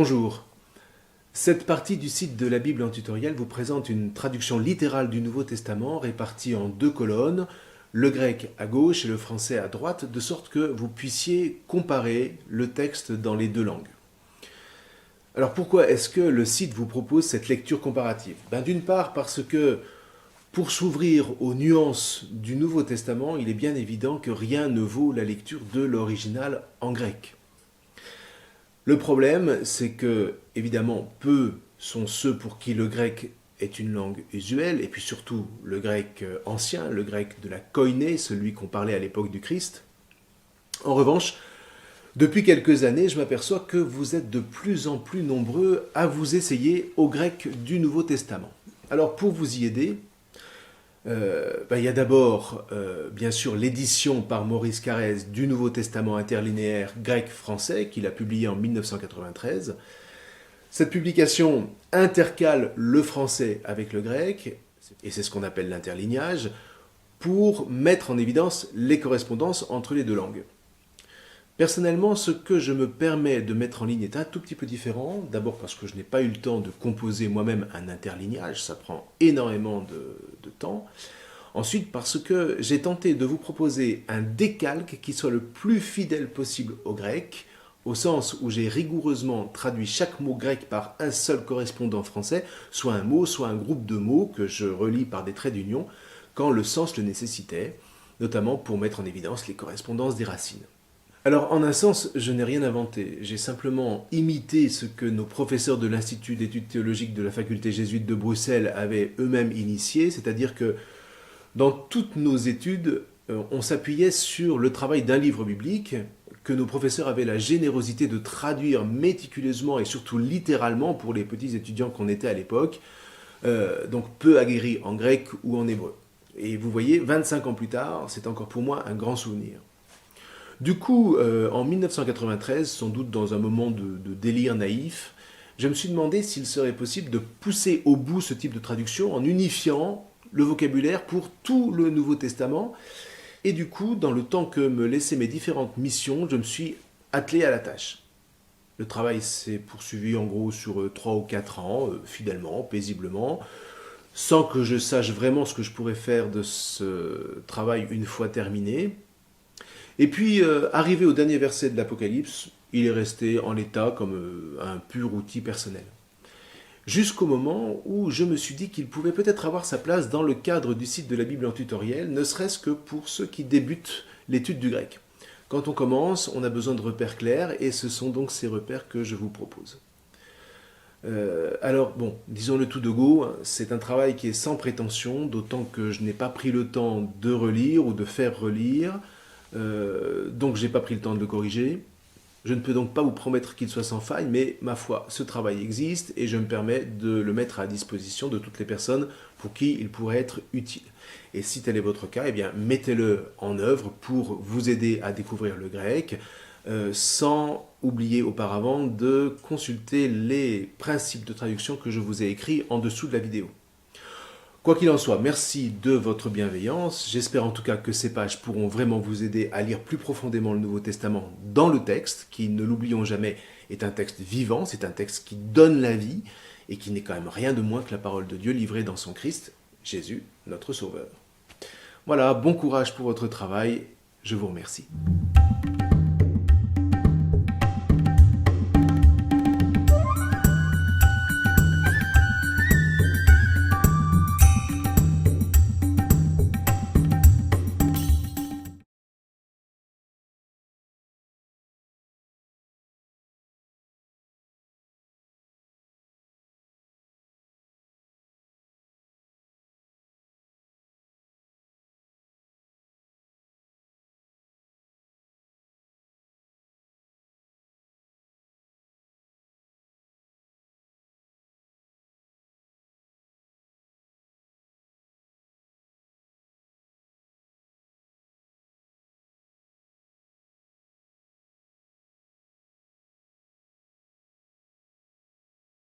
Bonjour. Cette partie du site de la Bible en tutoriel vous présente une traduction littérale du Nouveau Testament répartie en deux colonnes, le grec à gauche et le français à droite, de sorte que vous puissiez comparer le texte dans les deux langues. Alors pourquoi est-ce que le site vous propose cette lecture comparative? D'une part parce que pour s'ouvrir aux nuances du Nouveau Testament, il est bien évident que rien ne vaut la lecture de l'original en grec. Le problème, c'est que, évidemment, peu sont ceux pour qui le grec est une langue usuelle, et puis surtout le grec ancien, le grec de la koiné, celui qu'on parlait à l'époque du Christ. En revanche, depuis quelques années, je m'aperçois que vous êtes de plus en plus nombreux à vous essayer au grec du Nouveau Testament. Alors pour vous y aider, il y a d'abord, bien sûr, l'édition par Maurice Carrez du Nouveau Testament interlinéaire grec-français qu'il a publié en 1993. Cette publication intercale le français avec le grec, et c'est ce qu'on appelle l'interlignage, pour mettre en évidence les correspondances entre les deux langues. Personnellement, ce que je me permets de mettre en ligne est un tout petit peu différent. D'abord parce que je n'ai pas eu le temps de composer moi-même un interlignage, ça prend énormément de temps. Ensuite, parce que j'ai tenté de vous proposer un décalque qui soit le plus fidèle possible au grec, au sens où j'ai rigoureusement traduit chaque mot grec par un seul correspondant français, soit un mot, soit un groupe de mots que je relie par des traits d'union, quand le sens le nécessitait, notamment pour mettre en évidence les correspondances des racines. Alors, en un sens, je n'ai rien inventé. J'ai simplement imité ce que nos professeurs de l'Institut d'études théologiques de la faculté jésuite de Bruxelles avaient eux-mêmes initié, c'est-à-dire que dans toutes nos études, on s'appuyait sur le travail d'un livre biblique que nos professeurs avaient la générosité de traduire méticuleusement et surtout littéralement pour les petits étudiants qu'on était à l'époque, donc peu aguerris en grec ou en hébreu. Et vous voyez, 25 ans plus tard, c'est encore pour moi un grand souvenir. Du coup, en 1993, sans doute dans un moment de délire naïf, je me suis demandé s'il serait possible de pousser au bout ce type de traduction en unifiant le vocabulaire pour tout le Nouveau Testament. Et du coup, dans le temps que me laissaient mes différentes missions, je me suis attelé à la tâche. Le travail s'est poursuivi en gros sur 3 ou 4 ans, fidèlement, paisiblement, sans que je sache vraiment ce que je pourrais faire de ce travail une fois terminé. Et puis, arrivé au dernier verset de l'Apocalypse, il est resté en l'état comme un pur outil personnel. Jusqu'au moment où je me suis dit qu'il pouvait peut-être avoir sa place dans le cadre du site de la Bible en tutoriel, ne serait-ce que pour ceux qui débutent l'étude du grec. Quand on commence, on a besoin de repères clairs, et ce sont donc ces repères que je vous propose. Alors, disons-le tout de go, c'est un travail qui est sans prétention, d'autant que je n'ai pas pris le temps de relire ou de faire relire, donc j'ai pas pris le temps de le corriger. Je ne peux donc pas vous promettre qu'il soit sans faille, mais ma foi, ce travail existe et je me permets de le mettre à disposition de toutes les personnes pour qui il pourrait être utile. Et si tel est votre cas, eh bien mettez-le en œuvre pour vous aider à découvrir le grec, sans oublier auparavant de consulter les principes de traduction que je vous ai écrits en dessous de la vidéo. Quoi qu'il en soit, merci de votre bienveillance. J'espère en tout cas que ces pages pourront vraiment vous aider à lire plus profondément le Nouveau Testament dans le texte, qui, ne l'oublions jamais, est un texte vivant, c'est un texte qui donne la vie et qui n'est quand même rien de moins que la parole de Dieu livrée dans son Christ, Jésus, notre Sauveur. Voilà, bon courage pour votre travail, je vous remercie.